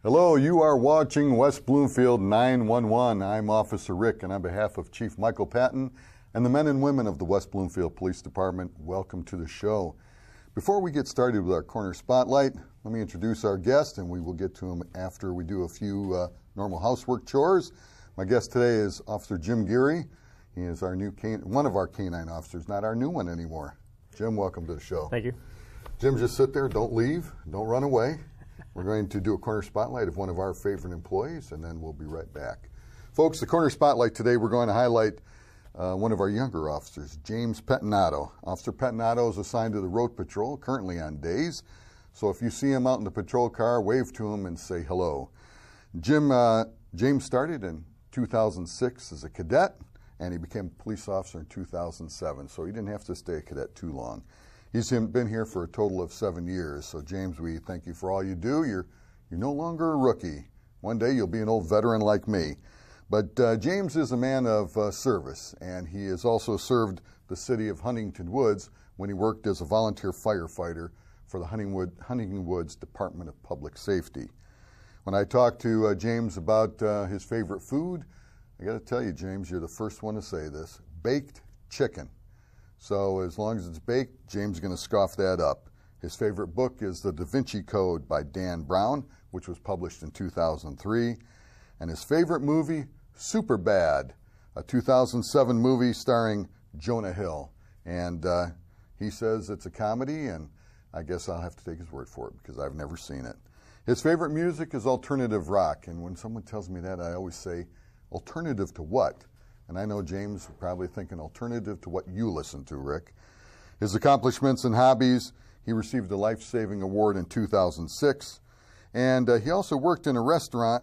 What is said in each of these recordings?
Hello, you are watching West Bloomfield 911. I'm Officer Rick, and on behalf of Chief Michael Patton and the men and women of the West Bloomfield Police Department, welcome to the show. Before we get started with our corner spotlight, let me introduce our guest, and we will get to him after we do a few normal housework chores. My guest today is Officer Jim Geary. He is our new one of our canine officers, not our new one anymore. Jim, welcome to the show. Thank you. Jim, just sit there, don't leave, don't run away. We're going to do a corner spotlight of one of our favorite employees, and then we'll be right back. Folks, the corner spotlight today, we're going to highlight one of our younger officers, James Pettinato. Officer Pettinato is assigned to the road patrol, currently on days. So if you see him out in the patrol car, wave to him and say hello. James started in 2006 as a cadet, and he became a police officer in 2007. So he didn't have to stay a cadet too long. He's been here for a total of 7 years. So, James, we thank you for all you do. You're no longer a rookie. One day you'll be an old veteran like me. But James is a man of service, and he has also served the city of Huntington Woods when he worked as a volunteer firefighter for the Huntington Woods Department of Public Safety. When I talked to James about his favorite food, I got to tell you, James, you're the first one to say this: baked chicken. So as long as it's baked, James is going to scoff that up. His favorite book is The Da Vinci Code by Dan Brown, which was published in 2003. And his favorite movie, Superbad, a 2007 movie starring Jonah Hill. And he says it's a comedy, and I guess I'll have to take his word for it because I've never seen it. His favorite music is alternative rock. And when someone tells me that, I always say, alternative to what? And I know James is probably thinking alternative to what you listen to, Rick. His accomplishments and hobbies: he received a life-saving award in 2006. And he also worked in a restaurant.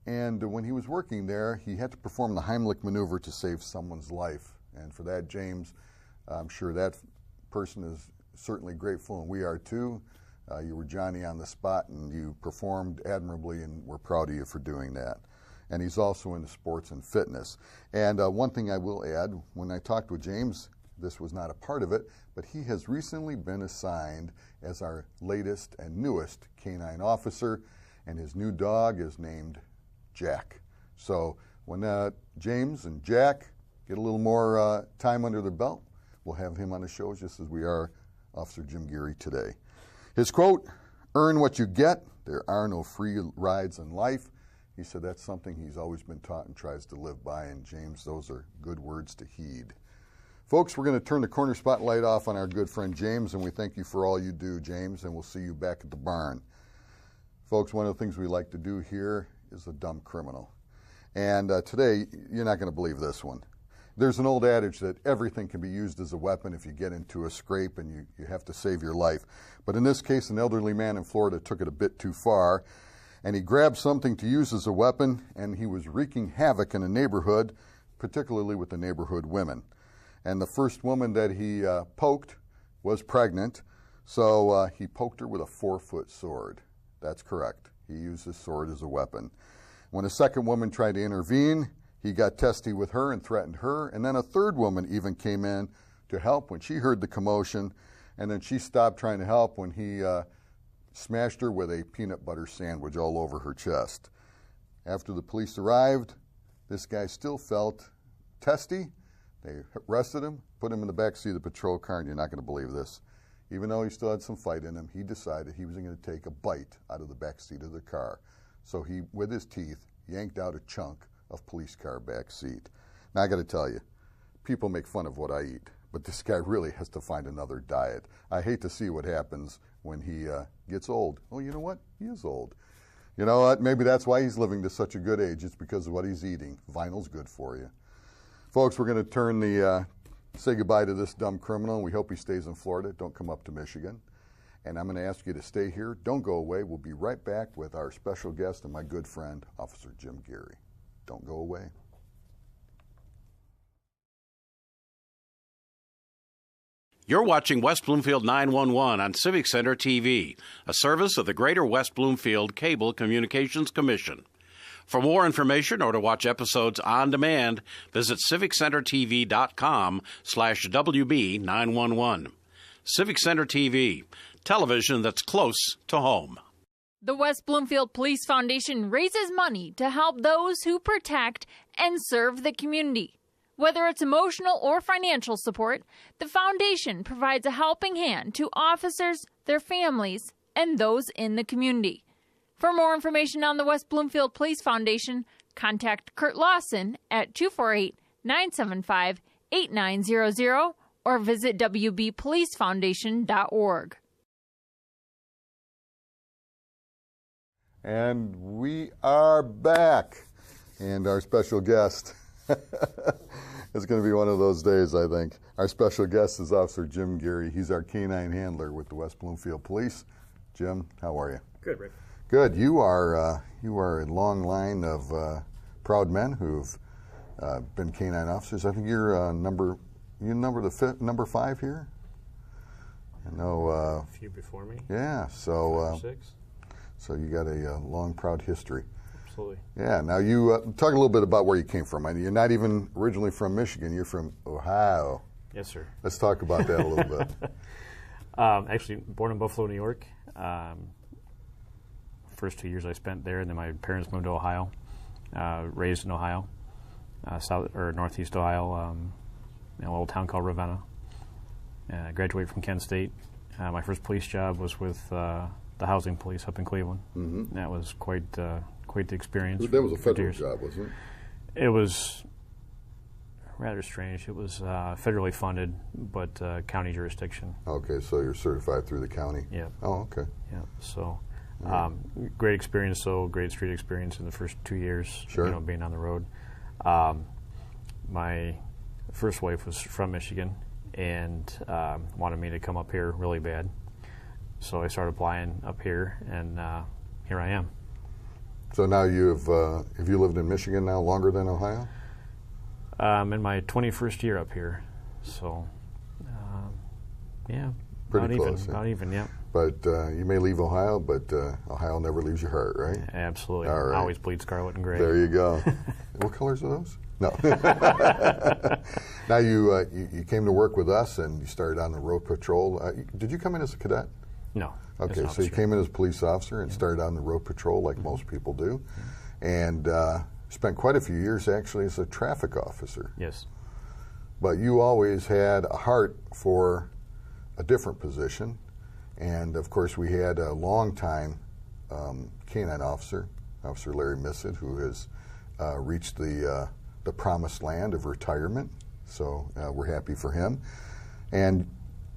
And when he was working there, he had to perform the Heimlich maneuver to save someone's life. And for that, James, I'm sure that person is certainly grateful, and we are too. You were Johnny on the spot, and you performed admirably, and we're proud of you for doing that. And he's also into sports and fitness. And one thing I will add, when I talked with James, this was not a part of it, but he has recently been assigned as our latest and newest canine officer, and his new dog is named Jack. So when James and Jack get a little more time under their belt, we'll have him on the show just as we are Officer Jim Geary today. His quote: "Earn what you get. There are no free rides in life." He said that's something he's always been taught and tries to live by, and James, those are good words to heed. Folks, we're going to turn the corner spotlight off on our good friend James, and we thank you for all you do, James, and we'll see you back at the barn. Folks, one of the things we like to do here is a dumb criminal. And today, you're not going to believe this one. There's an old adage that everything can be used as a weapon if you get into a scrape and you have to save your life. But in this case, an elderly man in Florida took it a bit too far, and he grabbed something to use as a weapon, and he was wreaking havoc in a neighborhood, particularly with the neighborhood women. And the first woman that he poked was pregnant, so he poked her with a 4-foot sword. That's correct. He used his sword as a weapon. When a second woman tried to intervene, he got testy with her and threatened her, and then a third woman even came in to help when she heard the commotion, and then she stopped trying to help when he smashed her with a peanut butter sandwich all over her chest. After the police arrived, this guy still felt testy. They arrested him, put him in the back seat of the patrol car, and you're not going to believe this. Even though he still had some fight in him, he decided he was going to take a bite out of the back seat of the car. So he, with his teeth, yanked out a chunk of police car back seat. Now I got to tell you, people make fun of what I eat, but this guy really has to find another diet. I hate to see what happens when he gets old. Oh, you know what? He is old. You know what? Maybe that's why he's living to such a good age. It's because of what he's eating. Vinyl's good for you. Folks, we're going to say goodbye to this dumb criminal. We hope he stays in Florida. Don't come up to Michigan. And I'm going to ask you to stay here. Don't go away. We'll be right back with our special guest and my good friend, Officer Jim Geary. Don't go away. You're watching West Bloomfield 911 on Civic Center TV, a service of the Greater West Bloomfield Cable Communications Commission. For more information or to watch episodes on demand, visit civiccentertv.com/WB911. Civic Center TV, television that's close to home. The West Bloomfield Police Foundation raises money to help those who protect and serve the community. Whether it's emotional or financial support, the foundation provides a helping hand to officers, their families, and those in the community. For more information on the West Bloomfield Police Foundation, contact Kurt Lawson at 248-975-8900 or visit wbpolicefoundation.org. And we are back. And our special guest, it's going to be one of those days, I think. Our special guest is Officer Jim Geary. He's our canine handler with the West Bloomfield Police. Jim, how are you? Good, Rick. Good. You are a long line of proud men who've been canine officers. I think you're number 5 here. I know. A few before me. Yeah. So. 5 or 6. So you got a long, proud history. Absolutely. Yeah. Now you talk a little bit about where you came from. I mean, you're not even originally from Michigan. You're from Ohio. Yes, sir. Let's talk about that a little bit. Actually, born in Buffalo, New York. First 2 years I spent there, and then my parents moved to Ohio. Raised in Ohio, northeast Ohio, in a little town called Ravenna. Graduated from Kent State. My first police job was with the housing police up in Cleveland. Mm-hmm. That was quite the experience. That was a federal job, wasn't it? It was rather strange. It was federally funded, but county jurisdiction. Okay, so you're certified through the county. Yeah. Oh, okay. Yeah. So, great experience. So great street experience in the first 2 years. Sure. Being on the road. My first wife was from Michigan and wanted me to come up here really bad. So I started applying up here, and here I am. So now have you lived in Michigan now longer than Ohio? I'm in my 21st year up here, so yeah, pretty close. About even, yeah. But you may leave Ohio, but Ohio never leaves your heart, right? Absolutely. All right. Always bleed scarlet and gray. There you go. What colors are those? No. Now you came to work with us, and you started on the road patrol. Did you come in as a cadet? No. Okay, so you came in as a police officer and started on the road patrol like most people do, and spent quite a few years actually as a traffic officer. Yes. But you always had a heart for a different position, and of course we had a long-time canine officer, Officer Larry Missett, who has reached the promised land of retirement, so we're happy for him. And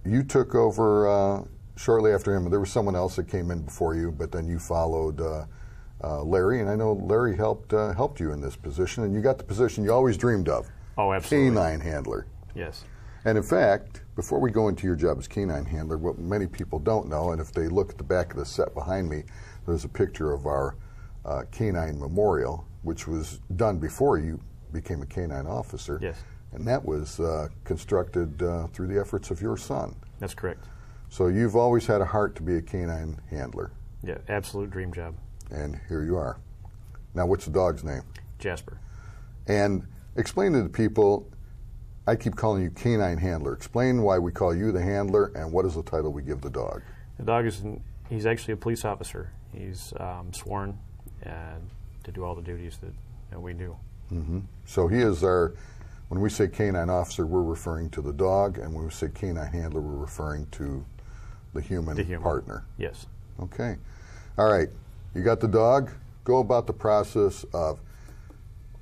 you took over shortly after him. There was someone else that came in before you, but then you followed Larry, and I know Larry helped you in this position, and you got the position you always dreamed of. Oh, absolutely. Canine handler. Yes. And in fact, before we go into your job as canine handler, what many people don't know, and if they look at the back of the set behind me, there's a picture of our canine memorial, which was done before you became a canine officer. Yes. And that was constructed through the efforts of your son. That's correct. So you've always had a heart to be a canine handler. Yeah, absolute dream job. And here you are. Now, what's the dog's name? Jasper. And explain to the people, I keep calling you canine handler. Explain why we call you the handler, and what is the title we give the dog? The dog he's actually a police officer. He's sworn to do all the duties that we do. Mm-hmm. So he is when we say canine officer, we're referring to the dog, and when we say canine handler, we're referring to the human partner. Yes. Okay. All right. You got the dog. Go about the process of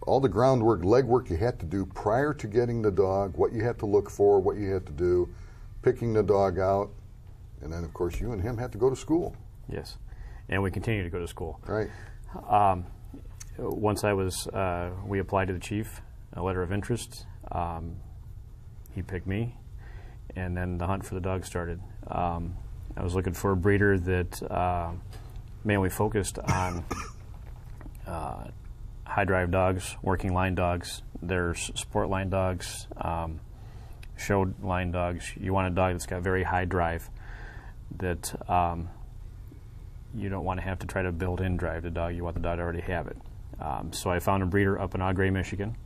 all the groundwork, legwork you had to do prior to getting the dog, what you had to look for, what you had to do, picking the dog out, and then, of course, you and him had to go to school. Yes. And we continue to go to school. Right. Once we applied to the chief, a letter of interest. He picked me, and then the hunt for the dog started. I was looking for a breeder that mainly focused on high drive dogs, working line dogs. There's sport line dogs, show line dogs. You want a dog that's got very high drive, that you don't want to have to try to build in drive the dog. You want the dog to already have it. So I found a breeder up in Eau Gray, Michigan,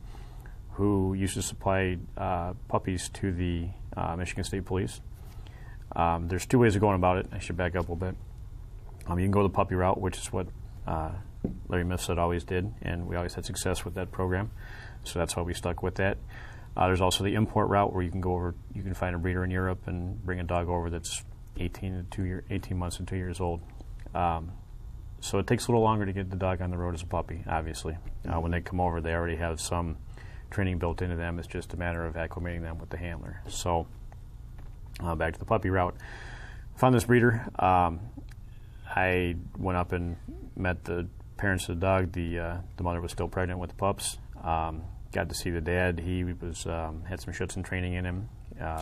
who used to supply puppies to the Michigan State Police. There's two ways of going about it. I should back up a little bit. You can go the puppy route, which is what Larry Mifsud always did, and we always had success with that program. So that's why we stuck with that. There's also the import route where you can go over, you can find a breeder in Europe and bring a dog over that's 18 months and 2 years old. So it takes a little longer to get the dog on the road as a puppy, obviously. When they come over, they already have some training built into them. It's just a matter of acclimating them with the handler. So back to the puppy route. Found this breeder. I went up and met the parents of the dog. The mother was still pregnant with the pups. Got to see the dad. He was had some Schutzen training in him.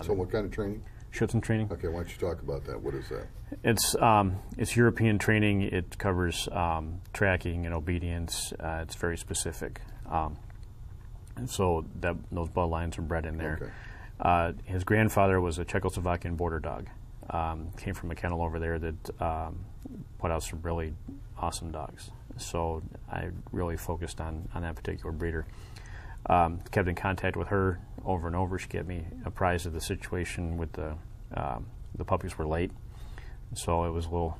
So what kind of training? Schutzen training. Okay, why don't you talk about that? What is that? It's European training. It covers tracking and obedience. It's very specific. And so those bloodlines are bred in there. Okay. His grandfather was a Czechoslovakian border dog. Came from a kennel over there that put out some really awesome dogs. So I really focused on that particular breeder. Kept in contact with her over and over. She kept me apprised of the situation with the puppies were late. So it was a little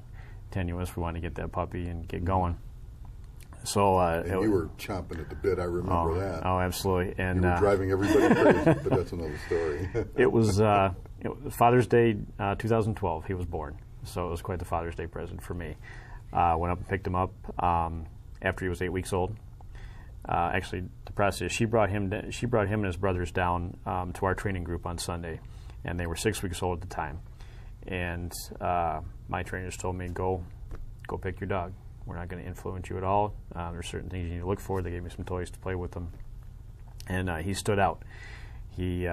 tenuous. We wanted to get that puppy and get going. So and you were chomping at the bit. I remember that. Oh, absolutely. And you were driving everybody crazy, but that's another story. It was Father's Day 2012. He was born, so it was quite the Father's Day present for me. Went up and picked him up after he was 8 weeks old. Actually, the process, she brought him and his brothers down to our training group on Sunday, and they were 6 weeks old at the time. And my trainers told me, go pick your dog. We're not going to influence you at all. There's certain things you need to look for. They gave me some toys to play with them. And he stood out. He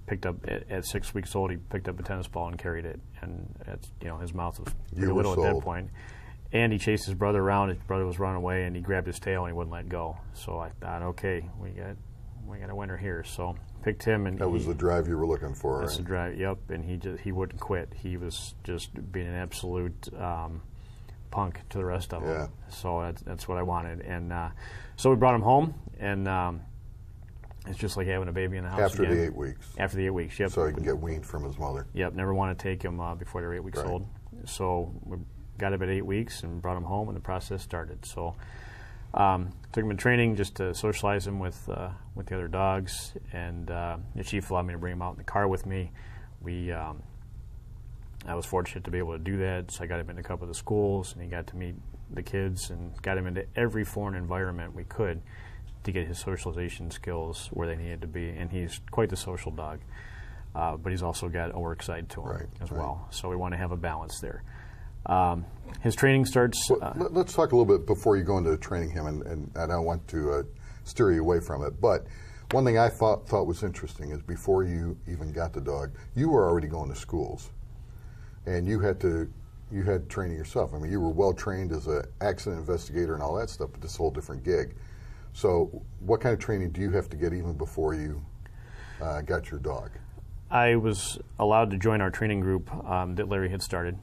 picked up, at 6 weeks old, he picked up a tennis ball and carried it. And his mouth was pretty little at that point. And he chased his brother around. His brother was running away, and he grabbed his tail and he wouldn't let go. So I thought, okay, we got a winner here. So picked him, and that was the drive you were looking for. That's right? the drive. Yep. And he wouldn't quit. He was just being an absolute punk to the rest of them. So that's what I wanted. And so we brought him home, and it's just like having a baby in the house After again. the 8 weeks. After the 8 weeks, yep. So he can get weaned from his mother. Yep. Never want to take him before they're 8 weeks right. old. So we got him at 8 weeks and brought him home, and the process started. So took him in training just to socialize him with the other dogs, and the chief allowed me to bring him out in the car with me. I was fortunate to be able to do that, so I got him into a couple of the schools, and he got to meet the kids, and got him into every foreign environment we could to get his socialization skills where they needed to be. And he's quite the social dog, but he's also got a work side to him as well. So we want to have a balance there. His training starts... let's talk a little bit before you go into training him, and I don't want to steer you away from it, but one thing I thought was interesting is before you even got the dog, you were already going to schools. And you had training yourself. I mean, you were well trained as an accident investigator and all that stuff, but this is a whole different gig. So what kind of training do you have to get even before you got your dog? I was allowed to join our training group that Larry had started,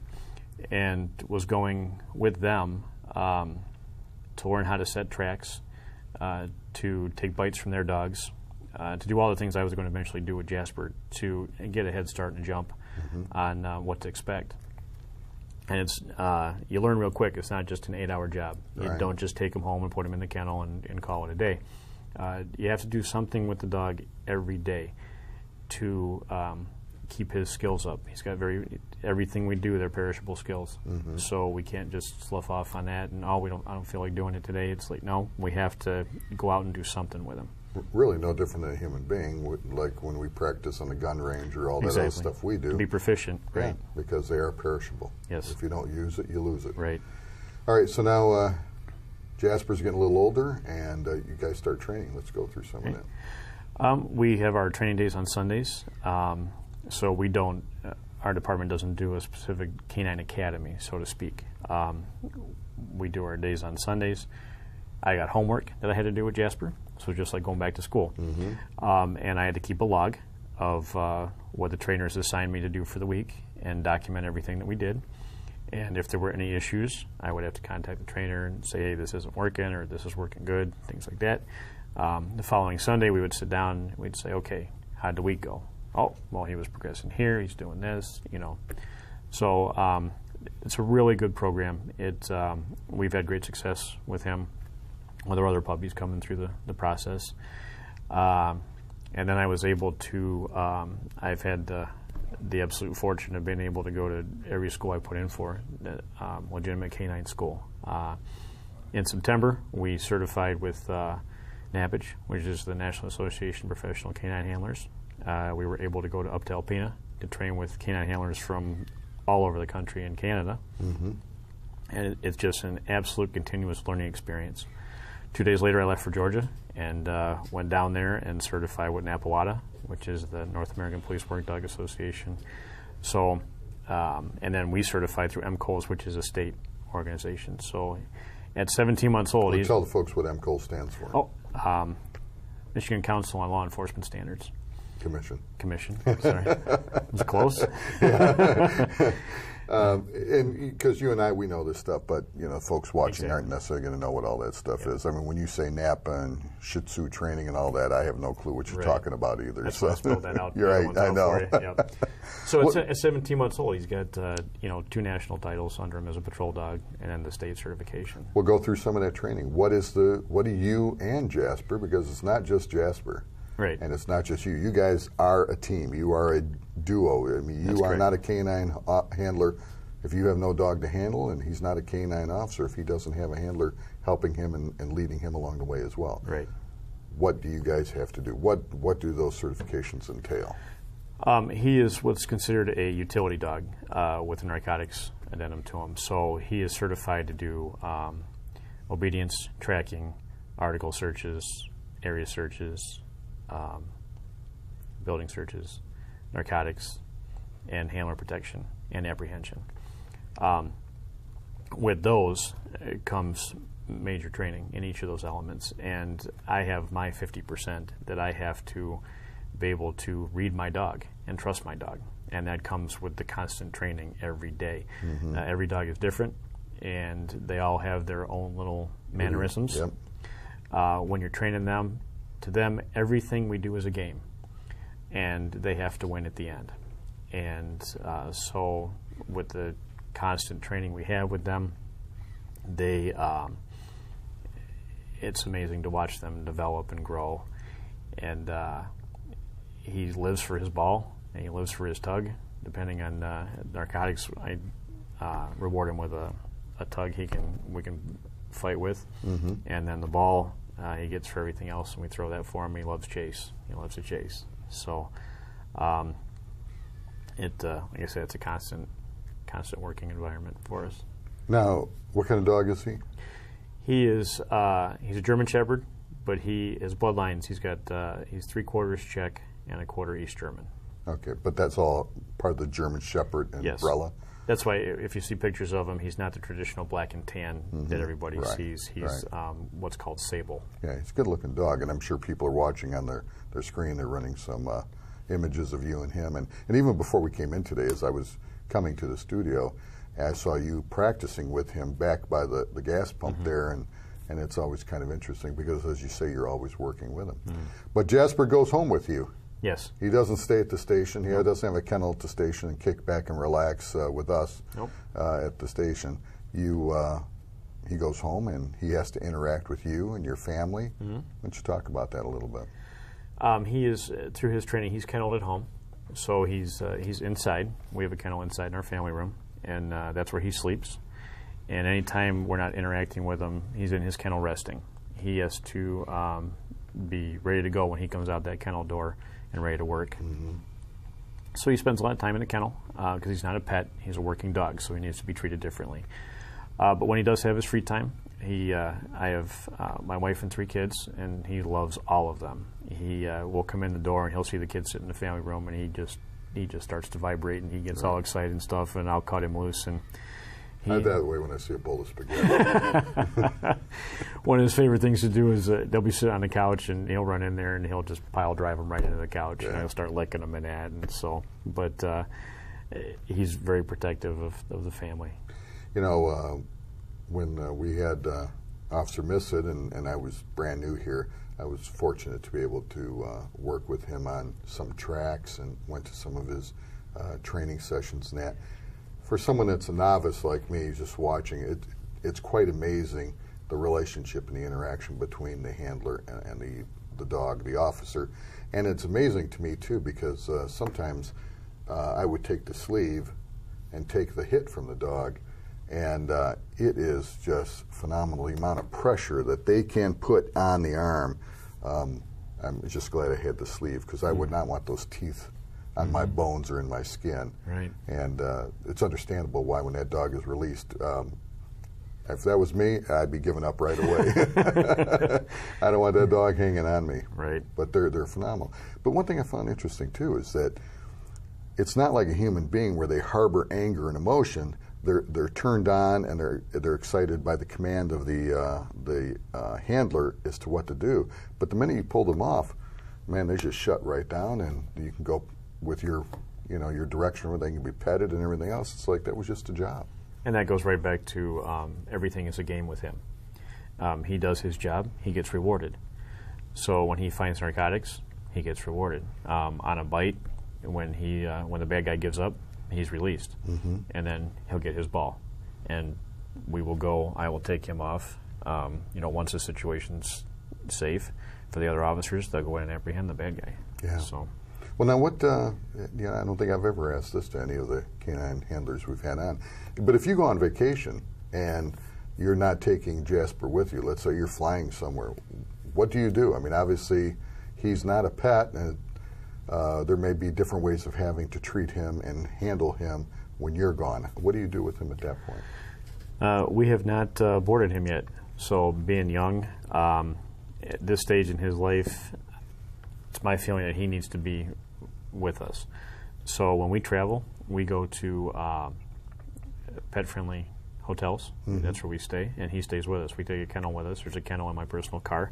and was going with them to learn how to set tracks, to take bites from their dogs, to do all the things I was going to eventually do with Jasper to get a head start and jump on what to expect. And it's you learn real quick. It's not just an 8-hour job. You don't just take him home and put him in the kennel and call it a day. You have to do something with the dog every day to keep his skills up. He's got everything we do, they're perishable skills. So we can't just slough off on that and I don't feel like doing it today. It's like, no, we have to go out and do something with him. Really no different than a human being, like when we practice on the gun range or all that other stuff we do. To be proficient, right. Yeah, because they are perishable. Yes. If you don't use it, you lose it. Right. All right, so now Jasper's getting a little older, and you guys start training. Let's go through some of that. We have our training days on Sundays, so we don't, our department doesn't do a specific canine academy, so to speak. We do our days on Sundays. I got homework that I had to do with Jasper, so just like going back to school. And I had to keep a log of what the trainers assigned me to do for the week and document everything that we did. And if there were any issues, I would have to contact the trainer and say, hey, this isn't working, or this is working good, things like that. The following Sunday, we would sit down and we'd say, okay, how'd the week go? Oh, well, he was progressing here, he's doing this, you know. So it's a really good program. We've had great success with him, with our other puppies coming through the process. And then I was able to, I've had the absolute fortune of being able to go to every school I put in for, legitimate canine school. In September, we certified with NAPIC, which is the National Association of Professional Canine Handlers. We were able to go up to Alpena to train with canine handlers from all over the country and Canada. Mm-hmm. And it's just an absolute continuous learning experience. 2 days later, I left for Georgia and went down there and certified with NAPAWADA, which is the North American Police Work Dog Association. So, and then we certified through MCOLS, which is a state organization. So, at 17 months old, tell the folks what MCOLS stands for. Michigan Council on Law Enforcement Standards. Commission. Sorry, it was close. And because you and I, we know this stuff, but folks watching aren't necessarily going to know what all that stuff is. I mean, when you say Napa and Shih Tzu training and all that, I have no clue what you're talking about either. That's why I spelled that out. You're right, I know. Yep. So at 17 months old, he's got 2 national titles under him as a patrol dog, and then the state certification. We'll go through some of that training. What do you and Jasper? Because it's not just Jasper. Right. And it's not just you. You guys are a team. You are a duo. I mean, you are not a canine handler if you have no dog to handle, and he's not a canine officer if he doesn't have a handler helping him and leading him along the way as well. Right. What do you guys have to do? What do those certifications entail? He is what's considered a utility dog with a narcotics addendum to him. So he is certified to do obedience, tracking, article searches, area searches, building searches, narcotics, and handler protection and apprehension. With those comes major training in each of those elements, and I have my 50% that I have to be able to read my dog and trust my dog, and that comes with the constant training every day. Mm-hmm. Every dog is different, and they all have their own little mannerisms. Mm-hmm. Yep. When you're training them, to them, everything we do is a game, and they have to win at the end. And so with the constant training we have with them, it's amazing to watch them develop and grow. And he lives for his ball, and he lives for his tug. Depending on narcotics, I reward him with a tug we can fight with, mm-hmm. and then the ball he gets for everything else, and we throw that for him. He loves chase. He loves to chase. So, like I said, it's a constant working environment for us. Now, what kind of dog is he? He's a German Shepherd, but his bloodlines, he's 3/4 Czech and 1/4 East German. Okay, but that's all part of the German Shepherd umbrella? Yes. That's why if you see pictures of him, he's not the traditional black and tan mm-hmm. that everybody sees. He's what's called sable. Yeah, he's a good-looking dog, and I'm sure people are watching on their screen. They're running some images of you and him. And even before we came in today, as I was coming to the studio, I saw you practicing with him back by the gas pump mm-hmm. there, and it's always kind of interesting because, as you say, you're always working with him. Mm-hmm. But Jasper goes home with you. Yes. He doesn't stay at the station. He doesn't have a kennel at the station and kick back and relax with us at the station. He goes home and he has to interact with you and your family. Mm-hmm. Why don't you talk about that a little bit? He is, through his training, he's kenneled at home. So he's inside. We have a kennel inside in our family room, and that's where he sleeps. And anytime we're not interacting with him, he's in his kennel resting. He has to be ready to go when he comes out that kennel door and ready to work. Mm-hmm. So he spends a lot of time in the kennel because he's not a pet. He's a working dog, so he needs to be treated differently. But when he does have his free time, I have my wife and 3 kids, and he loves all of them. He will come in the door, and he'll see the kids sit in the family room, and he just starts to vibrate, and he gets all excited and stuff, and I'll cut him loose. And I have that way when I see a bowl of spaghetti. One of his favorite things to do is they'll be sitting on the couch, and he'll run in there, and he'll just pile drive them right into the couch, and he'll start licking them and that. And so, but he's very protective of the family. You know, when we had Officer Missett, and I was brand new here, I was fortunate to be able to work with him on some tracks and went to some of his training sessions and that. For someone that's a novice like me, just watching it, it's quite amazing the relationship and the interaction between the handler and the dog, the officer. And it's amazing to me, too, because sometimes I would take the sleeve and take the hit from the dog, and it is just phenomenal, the amount of pressure that they can put on the arm. I'm just glad I had the sleeve, because I would not want those teeth on my bones or in my skin. Right. And it's understandable why when that dog is released, if that was me, I'd be giving up right away. I don't want that dog hanging on me. Right. But they're phenomenal. But one thing I found interesting, too, is that it's not like a human being where they harbor anger and emotion. They're turned on and they're excited by the command of the handler as to what to do. But the minute you pull them off, man, they just shut right down, and you can go with your direction where they can be petted and everything else. It's like that was just a job. And that goes right back to everything is a game with him. He does his job, he gets rewarded. So when he finds narcotics, he gets rewarded. On a bite, when the bad guy gives up, he's released, and then he'll get his ball. And I will take him off. Once the situation's safe for the other officers, they'll go in and apprehend the bad guy. Yeah. So. Well, now what, I don't think I've ever asked this to any of the canine handlers we've had on, but if you go on vacation and you're not taking Jasper with you, let's say you're flying somewhere, what do you do? I mean, obviously, he's not a pet, and there may be different ways of having to treat him and handle him when you're gone. What do you do with him at that point? We have not boarded him yet. So being young, at this stage in his life, it's my feeling that he needs to be with us. So when we travel, we go to pet-friendly hotels. That's where we stay, and he stays with us. We take a kennel with us. There's a kennel in my personal car,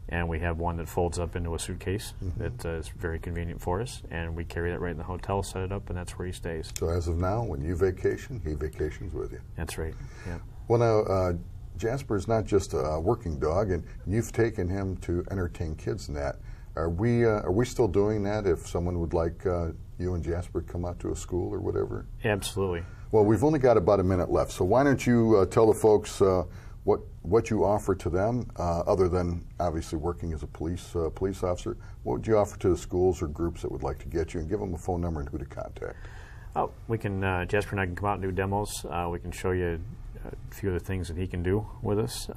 and we have one that folds up into a suitcase that is very convenient for us, and we carry that right in the hotel, set it up, and that's where he stays. So as of now, when you vacation, he vacations with you. That's right, yeah. Well, now, Jasper is not just a working dog, and you've taken him to entertain kids and that. Are we still doing that if someone would like you and Jasper to come out to a school or whatever? Absolutely. Well, we've only got about a minute left, so why don't you tell the folks what you offer to them, other than obviously working as a police officer. What would you offer to the schools or groups that would like to get you, and give them a phone number and who to contact? Oh, we can, Jasper and I can come out and do demos. We can show you a few of the things that he can do with us.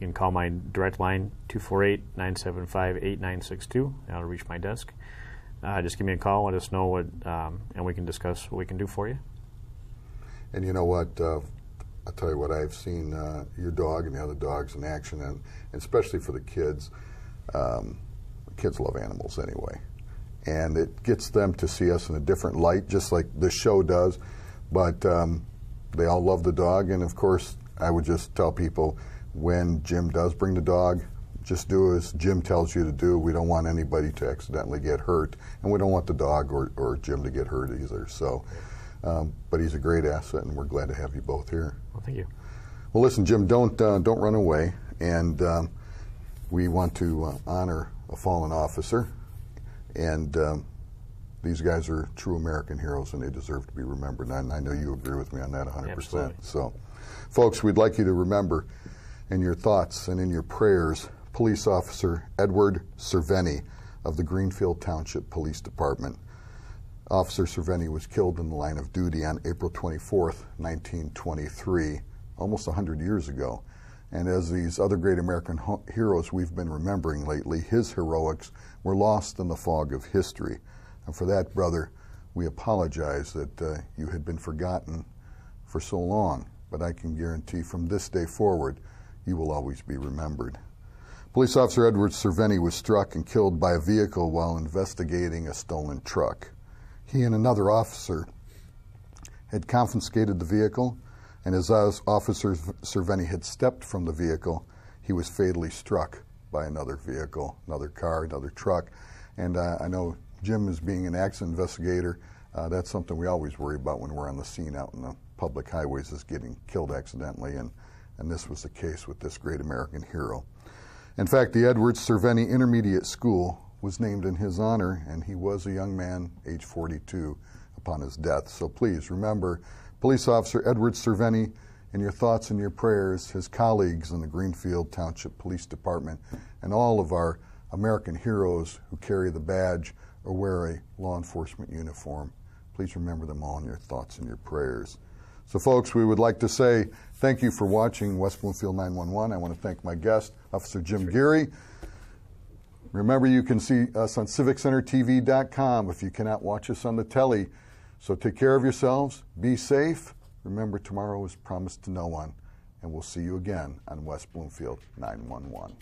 You can call my direct line, 248-975-8962. That'll reach my desk. Just give me a call, let us know what, and we can discuss what we can do for you. And you know what? I'll tell you what, I've seen your dog and the other dogs in action, and especially for the kids. Kids love animals anyway. And it gets them to see us in a different light, just like this show does. But they all love the dog, and of course, I would just tell people, when Jim does bring the dog, just do as Jim tells you to do. We don't want anybody to accidentally get hurt, and we don't want the dog or Jim to get hurt either. So, but he's a great asset, and we're glad to have you both here. Well, thank you. Well, listen, Jim, don't run away, and we want to honor a fallen officer, and these guys are true American heroes, and they deserve to be remembered. And I know you agree with me on that 100%. Absolutely. So, folks, we'd like you to remember in your thoughts and in your prayers Police Officer Edward Cerveni of the Greenfield Township Police Department. Officer Cerveni was killed in the line of duty on April 24th, 1923, almost 100 years ago. And as these other great American heroes we've been remembering lately, his heroics were lost in the fog of history. And for that, brother, we apologize that you had been forgotten for so long. But I can guarantee from this day forward, you will always be remembered. Police Officer Edward Cerveni was struck and killed by a vehicle while investigating a stolen truck. He and another officer had confiscated the vehicle, and as Officer Cerveni had stepped from the vehicle, he was fatally struck by another vehicle, another car, another truck. And I know Jim, as being an accident investigator, that's something we always worry about when we're on the scene out in the public highways, is getting killed accidentally, and this was the case with this great American hero. In fact, the Edward Cerveni Intermediate School was named in his honor, and he was a young man, age 42, upon his death. So please remember Police Officer Edward Cerveni in your thoughts and your prayers, his colleagues in the Greenfield Township Police Department, and all of our American heroes who carry the badge or wear a law enforcement uniform. Please remember them all in your thoughts and your prayers. So folks, we would like to say thank you for watching West Bloomfield 911. I want to thank my guest, Officer Jim Geary. Remember, you can see us on CivicCenterTV.com if you cannot watch us on the telly. So take care of yourselves, be safe. Remember, tomorrow is promised to no one, and we'll see you again on West Bloomfield 911.